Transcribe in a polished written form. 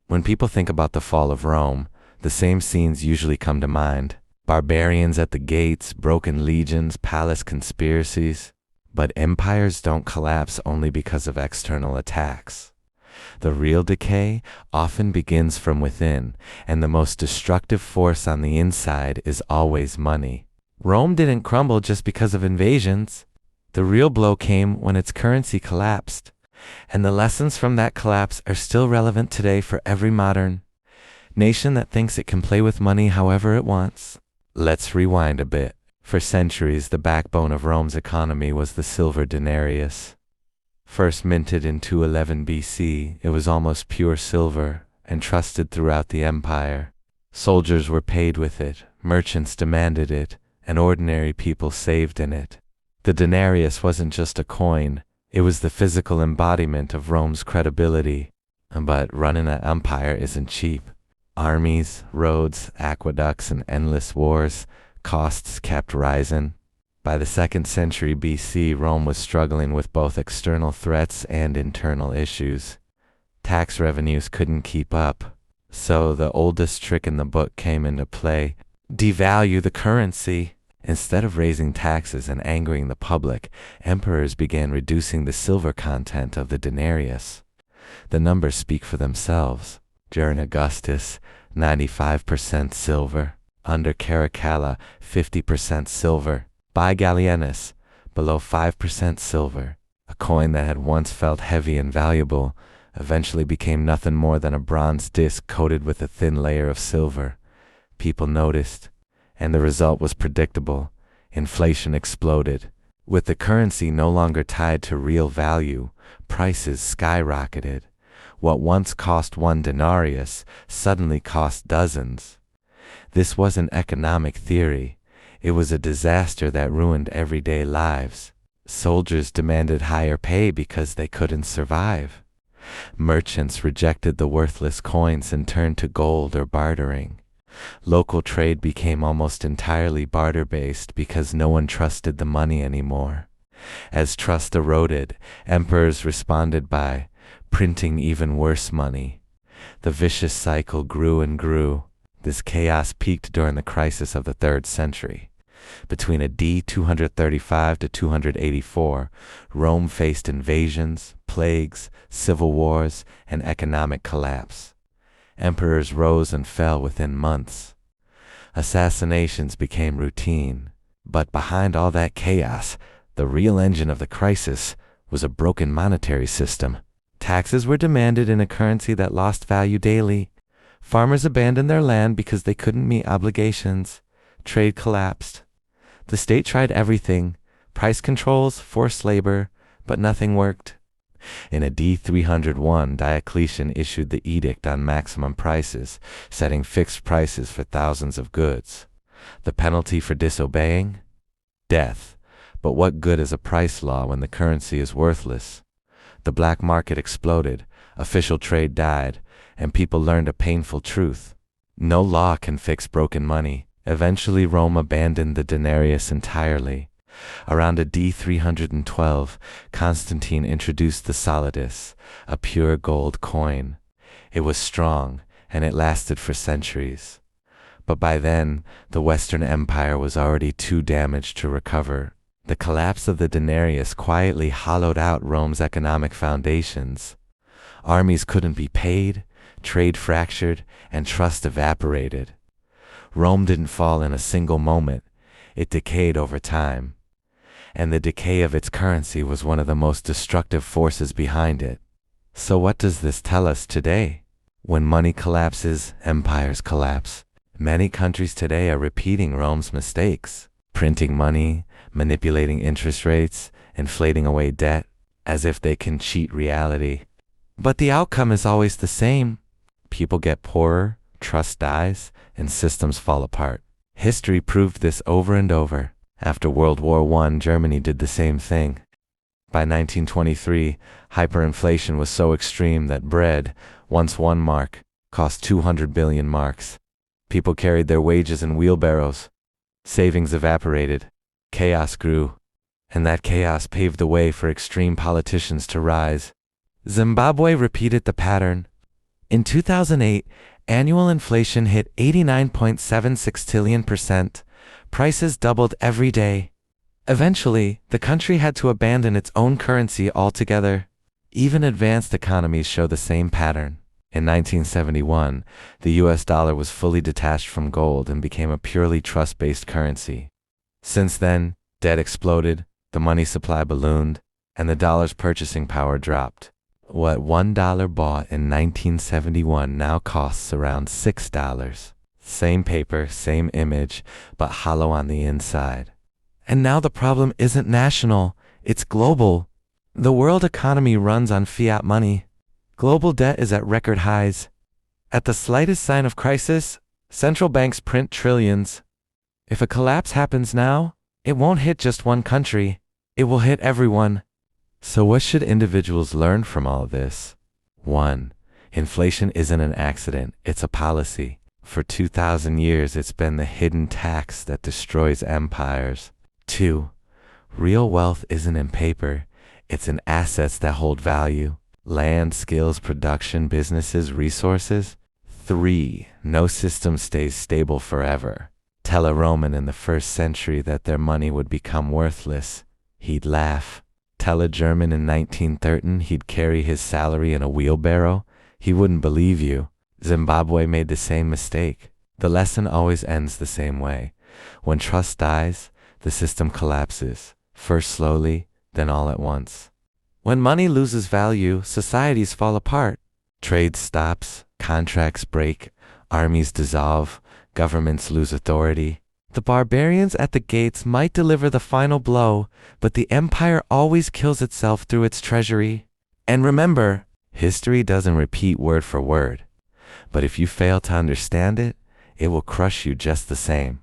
When people think about the fall of Rome, the same scenes usually come to mind. Barbarians at the gates, broken legions, palace conspiracies. But empires don't collapse only because of external attacks. The real decay often begins from within, and the most destructive force on the inside is always money. Rome didn't crumble just because of invasions. The real blow came when its currency collapsed, and the lessons from that collapse are still relevant today for every modern nation that thinks it can play with money however it wants. Let's rewind a bit. For centuries, the backbone of Rome's economy was the silver denarius. First minted in 211 BC, it was almost pure silver and trusted throughout the empire. Soldiers were paid with it, merchants demanded it, and ordinary people saved in it. The denarius wasn't just a coin, it was the physical embodiment of Rome's credibility. But running an empire isn't cheap. Armies, roads, aqueducts, and endless wars, costs kept rising. By the 2nd century BC, Rome was struggling with both external threats and internal issues. Tax revenues couldn't keep up, so the oldest trick in the book came into play: devalue the currency. Instead of raising taxes and angering the public, emperors began reducing the silver content of the denarius. The numbers speak for themselves. During Augustus, 95% silver. Under Caracalla, 50% silver. By Gallienus, below 5% silver. A coin that had once felt heavy and valuable eventually became nothing more than a bronze disc coated with a thin layer of silver. People noticed, and the result was predictable. Inflation exploded. With the currency no longer tied to real value, prices skyrocketed. What once cost 1 denarius suddenly cost dozens. This wasn't economic theory. It was a disaster that ruined everyday lives. Soldiers demanded higher pay because they couldn't survive. Merchants rejected the worthless coins and turned to gold or bartering. Local trade became almost entirely barter-based because no one trusted the money anymore. As trust eroded, emperors responded by printing even worse money. The vicious cycle grew and grew. This chaos peaked during the crisis of the 3rd century. Between AD 235 to 284, Rome faced invasions, plagues, civil wars, and economic collapse. Emperors rose and fell within months. Assassinations became routine. But behind all that chaos, the real engine of the crisis was a broken monetary system. Taxes were demanded in a currency that lost value daily. Farmers abandoned their land because they couldn't meet obligations. Trade collapsed. The state tried everything: price controls, forced labor, but nothing worked. In AD 301, Diocletian issued the Edict on Maximum Prices, setting fixed prices for thousands of goods. The penalty for disobeying? Death. But what good is a price law when the currency is worthless? The black market exploded, official trade died, and people learned a painful truth: no law can fix broken money. Eventually, Rome abandoned the denarius entirely. Around AD 312, Constantine introduced the solidus, a pure gold coin. It was strong, and it lasted for centuries. But by then, the Western Empire was already too damaged to recover. The collapse of the denarius quietly hollowed out Rome's economic foundations. Armies couldn't be paid, trade fractured, and trust evaporated. Rome didn't fall in a single moment. It decayed over time. And the decay of its currency was one of the most destructive forces behind it. So what does this tell us today? When money collapses, empires collapse. Many countries today are repeating Rome's mistakes: printing money, manipulating interest rates, inflating away debt, as if they can cheat reality. But the outcome is always the same. People get poorer, trust dies, and systems fall apart. History proved this over and over. After World War I, Germany did the same thing. By 1923, hyperinflation was so extreme that bread, once 1 mark, cost 200 billion marks. People carried their wages in wheelbarrows. Savings evaporated. Chaos grew. And that chaos paved the way for extreme politicians to rise. Zimbabwe repeated the pattern. In 2008, annual inflation hit 89.76 trillion percent. Prices doubled every day. Eventually, the country had to abandon its own currency altogether. Even advanced economies show the same pattern. In 1971, the US dollar was fully detached from gold and became a purely trust-based currency. Since then, debt exploded, the money supply ballooned, and the dollar's purchasing power dropped. What $1 bought in 1971 now costs around $6. Same paper, same image, but hollow on the inside. And now the problem isn't national, it's global. The world economy runs on fiat money. Global debt is at record highs. At the slightest sign of crisis, central banks print trillions. If a collapse happens now, it won't hit just one country, it will hit everyone. So what should individuals learn from all of this? 1. Inflation isn't an accident, it's a policy. For 2,000 years, it's been the hidden tax that destroys empires. 2. Real wealth isn't in paper, it's in assets that hold value. Land, skills, production, businesses, resources. 3. No system stays stable forever. Tell a Roman in the 1st century that their money would become worthless. He'd laugh. Tell a German in 1913 he'd carry his salary in a wheelbarrow. He wouldn't believe you. Zimbabwe made the same mistake. The lesson always ends the same way. When trust dies, the system collapses, first slowly, then all at once. When money loses value, societies fall apart. Trade stops, contracts break, armies dissolve, governments lose authority. The barbarians at the gates might deliver the final blow, but the empire always kills itself through its treasury. And remember, history doesn't repeat word for word. But if you fail to understand it, it will crush you just the same.